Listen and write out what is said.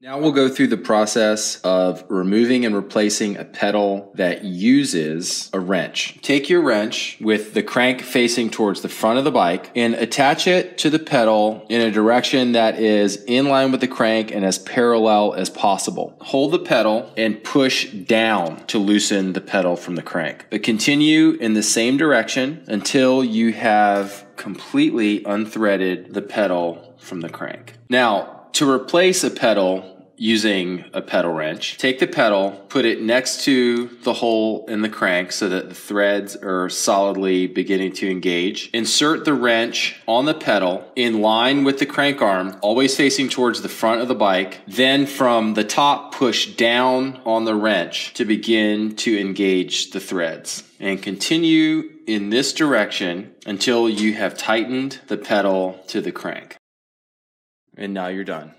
Now we'll go through the process of removing and replacing a pedal that uses a wrench. Take your wrench with the crank facing towards the front of the bike and attach it to the pedal in a direction that is in line with the crank and as parallel as possible. Hold the pedal and push down to loosen the pedal from the crank. But continue in the same direction until you have completely unthreaded the pedal from the crank. Now, to replace a pedal using a pedal wrench, take the pedal, put it next to the hole in the crank so that the threads are solidly beginning to engage. Insert the wrench on the pedal in line with the crank arm, always facing towards the front of the bike. Then from the top, push down on the wrench to begin to engage the threads. And continue in this direction until you have tightened the pedal to the crank. And now you're done.